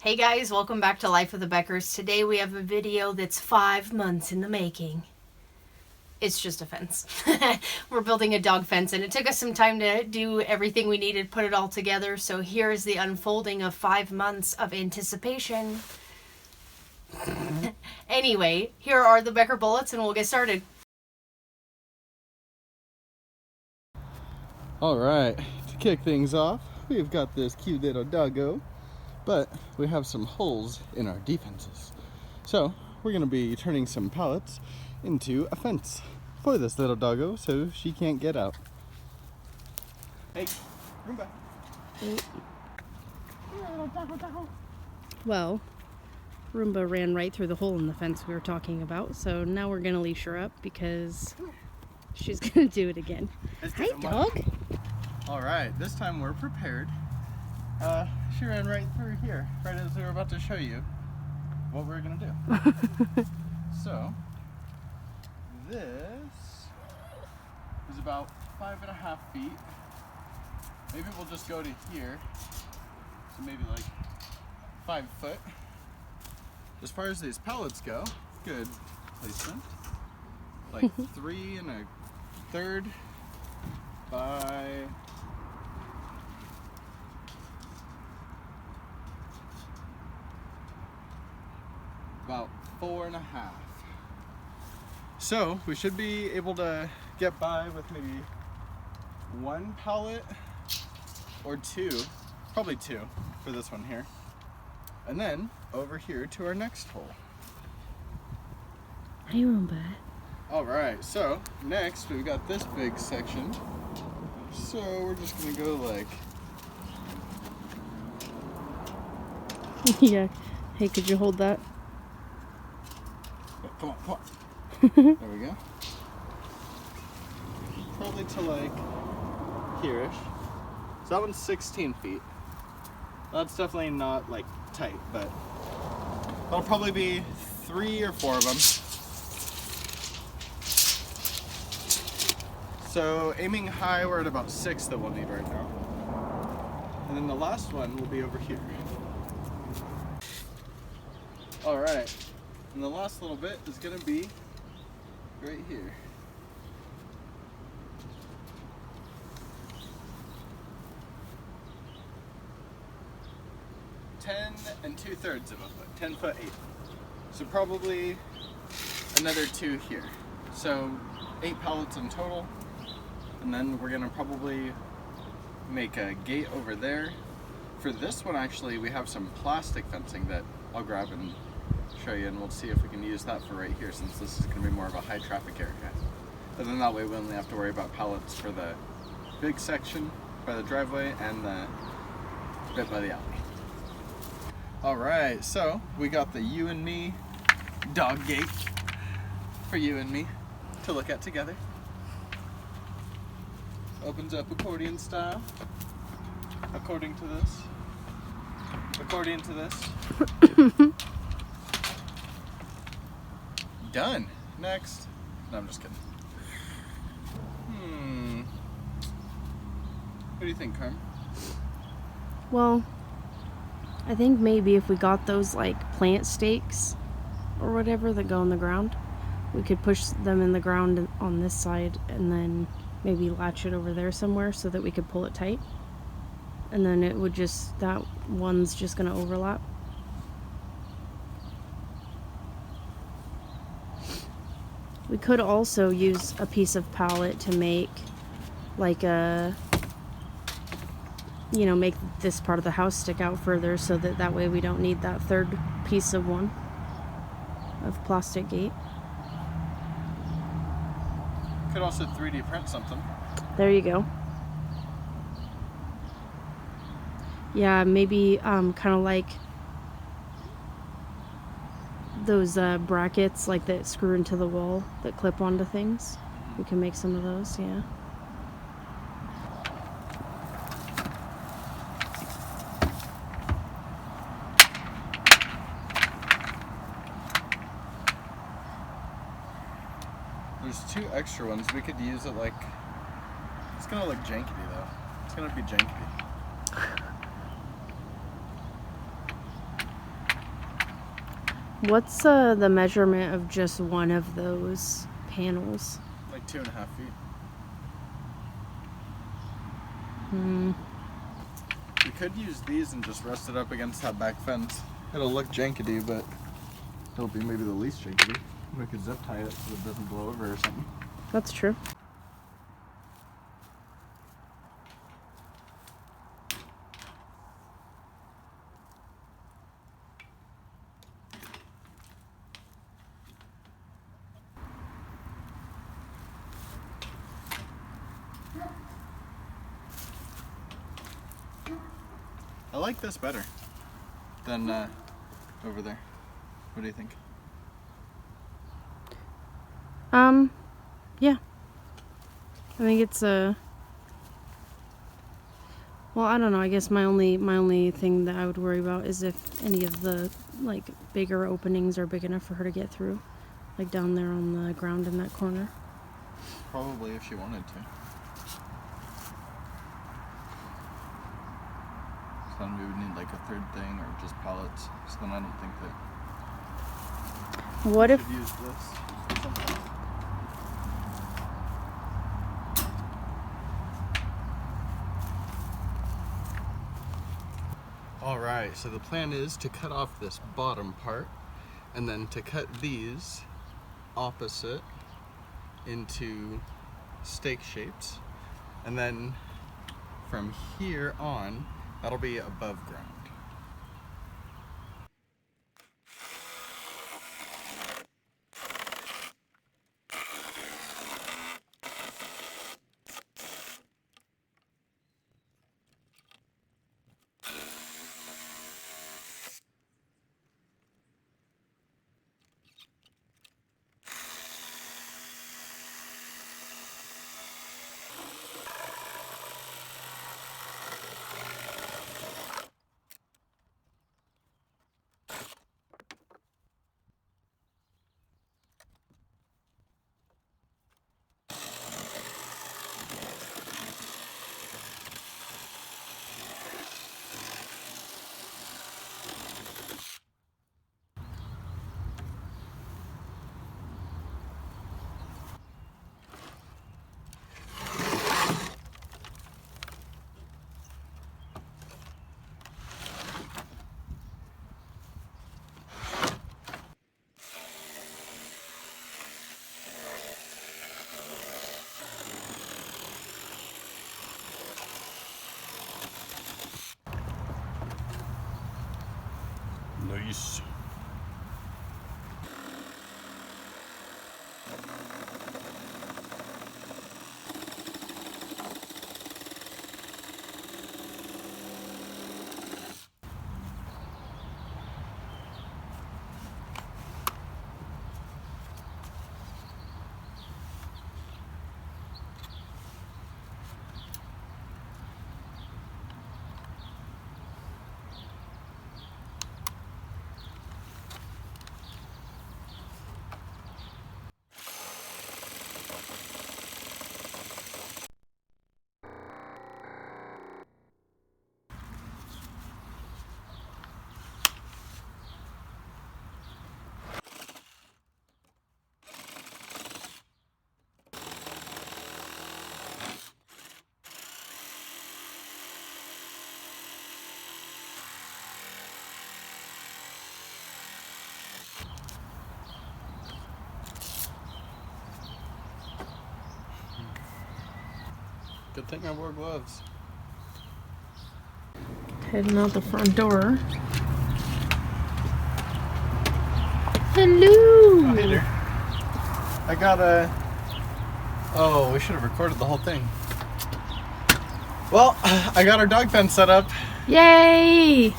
Hey guys, welcome back to Life with the Beckers. Today we have a video that's 5 months in the making. It's just a fence. We're building a dog fence and it took us some time to do everything we needed, put it all together. So here's the unfolding of 5 months of anticipation. Anyway, here are the Becker bullets and we'll get started. Alright, to kick things off, we've got this cute little doggo, but we have some holes in our defenses. So, we're going to be turning some pallets into a fence for this little doggo so she can't get out. Hey, Roomba. Well, Roomba ran right through the hole in the fence we were talking about, so now we're going to leash her up because she's going to do it again. Hi, dog. Alright, this time we're prepared. She ran right through here, right as we were about to show you what we're going to do. So, this is about 5.5 feet. Maybe we'll just go to here. So maybe like 5 foot. As far as these pallets go, good placement. Like 3 1/3 by about 4.5. So we should be able to get by with maybe 1 pallet or 2, probably 2 for this one here. And then over here to our next hole. Hi, Roomba. Alright, so next we've got this big section. So we're just gonna go like... Yeah. Hey, could you hold that? Come on. There we go. Probably to like here-ish. So that one's 16 feet. That's definitely not like tight, but that'll probably be 3 or 4 of them. So aiming high, we're at about 6 that we'll need right now. And then the last one will be over here. Alright, and the last little bit is going to be right here. $10 2/3 of a foot, 10 foot 8. So probably another 2 here. So 8 pallets in total. And then we're gonna probably make a gate over there. For this one actually we have some plastic fencing that I'll grab and show you, and we'll see if we can use that for right here since this is gonna be more of a high traffic area. And then that way we only have to worry about pallets for the big section by the driveway and the bit by the alley. Alright, so we got the you and me dog gate for you and me to look at together. Opens up accordion style, according to this. Accordion to this. Done. Next. No, I'm just kidding. What do you think, Carm? Well, I think maybe if we got those like plant stakes or whatever that go in the ground, we could push them in the ground on this side and then maybe latch it over there somewhere so that we could pull it tight. And then it would just, that one's just gonna overlap. We could also use a piece of pallet to make like a, you know, make this part of the house stick out further so that way we don't need that third piece of one of plastic gate. Could also 3D print something. There you go. Yeah, maybe kind of like those brackets like that screw into the wall that clip onto things. We can make some of those, yeah. There's 2 extra ones. We could use it like... It's gonna look janky though. It's gonna be janky. What's the measurement of just one of those panels? Like 2.5 feet. Hmm. We could use these and just rest it up against that back fence. It'll look jankety, but it'll be maybe the least jankety. We could zip tie it so it doesn't blow over or something. That's true. I like this better than over there. What do you think? Yeah. I think it's well, I don't know. I guess my only thing that I would worry about is if any of the like bigger openings are big enough for her to get through, like down there on the ground in that corner. Probably if she wanted to. So then we would need like a third thing or just pallets. So then I don't think that What we if should use this or something. Alright, so the plan is to cut off this bottom part and then to cut these opposite into stake shapes, and then from here on that'll be above ground. Nice. Good thing I wore gloves. heading out the front door? Hello. Oh, hey there. I got a. Oh, we should have recorded the whole thing. Well, I got our dog fence set up. Yay!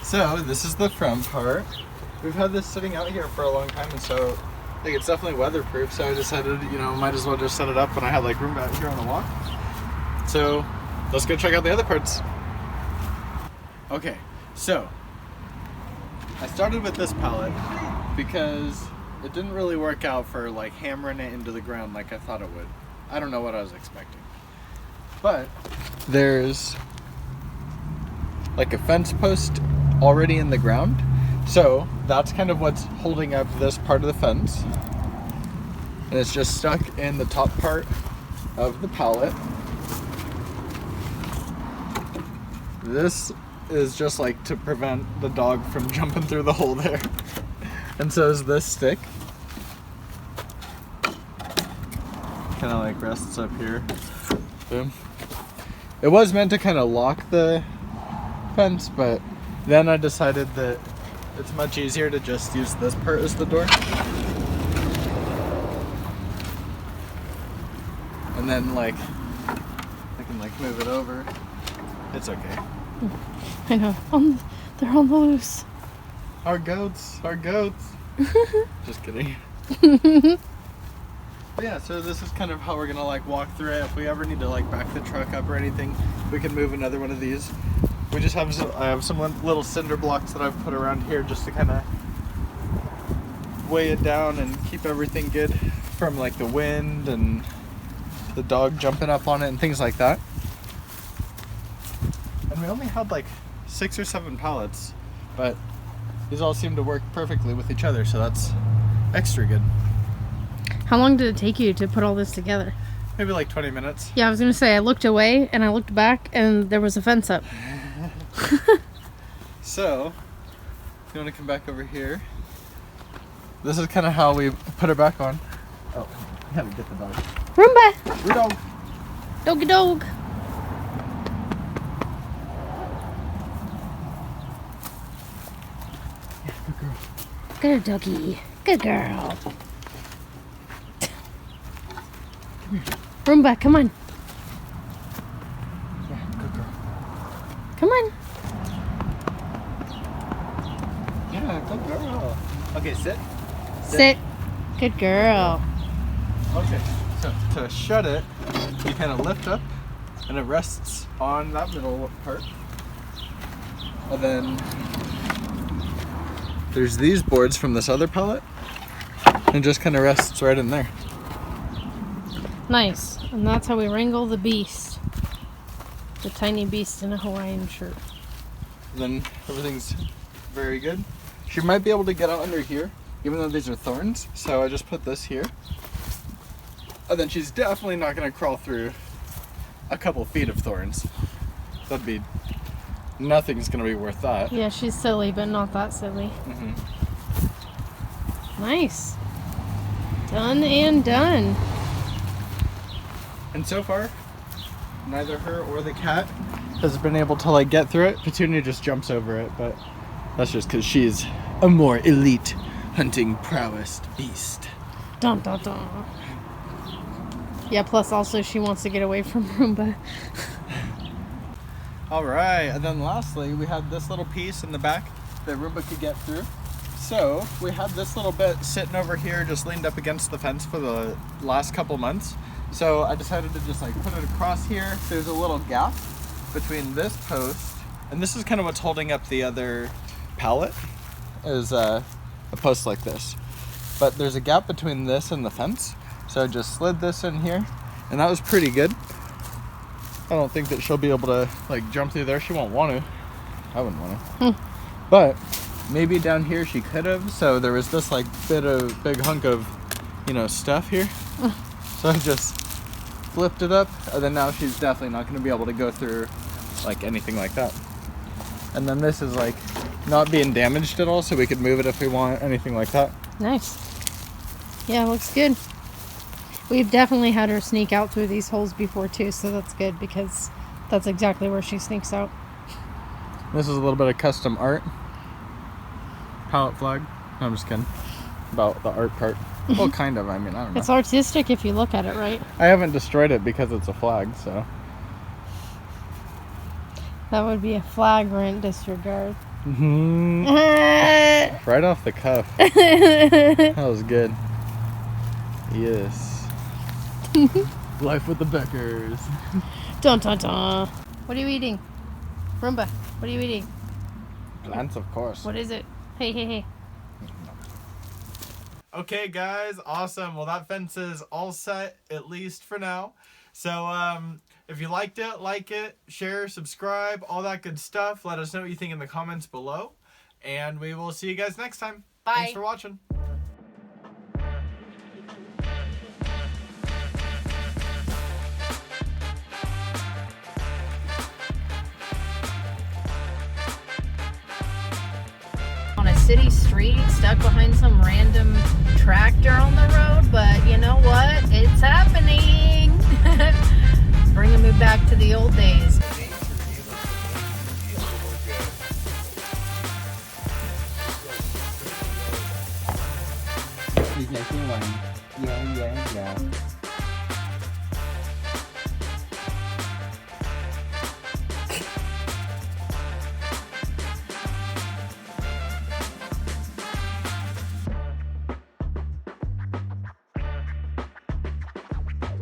So this is the front part. We've had this sitting out here for a long time, and so I think it's definitely weatherproof. So I decided, might as well just set it up when I had like room out here on the walk. So let's go check out the other parts. Okay, so I started with this pallet because it didn't really work out for like hammering it into the ground like I thought it would. I don't know what I was expecting. But there's like a fence post already in the ground, So that's kind of what's holding up this part of the fence. And it's just stuck in the top part of the pallet. This is just like to prevent the dog from jumping through the hole there. And so is this stick. Kind of like rests up here. Boom. It was meant to kind of lock the fence, but then I decided that it's much easier to just use this part as the door. And then like, I can like move it over. It's okay. I know. They're on the loose. Our goats. Just kidding. But yeah, so this is kind of how we're gonna like walk through it. If we ever need to like back the truck up or anything, we can move another one of these. We just have I have some little cinder blocks that I've put around here just to kind of weigh it down and keep everything good from like the wind and the dog jumping up on it and things like that. And we only had like 6 or 7 pallets, but these all seem to work perfectly with each other, so that's extra good. How long did it take you to put all this together? Maybe like 20 minutes. Yeah, I was gonna say, I looked away and I looked back and there was a fence up. So, you want to come back over here? This is kind of how we put her back on. Oh, I gotta get the dog. Roomba! Dog. Doggy dog! Yeah, good girl. Good doggy. Good girl. Roomba, come on. Yeah, good girl. Come on. Yeah, good girl. Okay, sit. Sit. Good girl. Okay, so to shut it, you kind of lift up and it rests on that middle part. And then there's these boards from this other pallet and it just kind of rests right in there. Nice. And that's how we wrangle the beast. The tiny beast in a Hawaiian shirt. Then everything's very good. She might be able to get out under here, even though these are thorns. So I just put this here. And then she's definitely not going to crawl through a couple feet of thorns. That'd be, nothing's going to be worth that. Yeah, she's silly, but not that silly. Mm-hmm. Nice. Done and done. And so far, neither her or the cat has been able to like get through it. Petunia just jumps over it, but that's just because she's a more elite hunting prowess beast. Dun dun dun. Yeah, plus also she wants to get away from Roomba. All right, and then lastly, we had this little piece in the back that Roomba could get through. So we had this little bit sitting over here, just leaned up against the fence for the last couple months. So I decided to just like put it across here. There's a little gap between this post, and this is kind of what's holding up the other pallet, is a post like this. But there's a gap between this and the fence. So I just slid this in here, and that was pretty good. I don't think that she'll be able to like jump through there. She won't want to. I wouldn't want to. But maybe down here she could have. So there was this like big hunk of, stuff here. So I just flipped it up, and then now she's definitely not going to be able to go through like anything like that. And then this is like not being damaged at all, so we could move it if we want, anything like that. Nice. Yeah, looks good. We've definitely had her sneak out through these holes before too, so that's good because that's exactly where she sneaks out. This is a little bit of custom art. Pallet flag. No, I'm just kidding. About the art part. Well, kind of. I mean, I don't know. It's artistic if you look at it right. I haven't destroyed it because it's a flag, so. That would be a flagrant disregard. Mm-hmm. Right off the cuff. That was good. Yes. Life with the Beckers. Dun dun dun. What are you eating? Roomba, what are you eating? Plants, of course. What is it? Hey, hey, hey. Okay, guys, awesome. Well, that fence is all set, at least for now. So, if you liked it, like it, share, subscribe, all that good stuff. Let us know what you think in the comments below. And we will see you guys next time. Bye. Thanks for watching. On a city street, stuck behind some random tractor on the road, but you know what? It's happening. Bringing me back to the old days. He's making one. Yeah.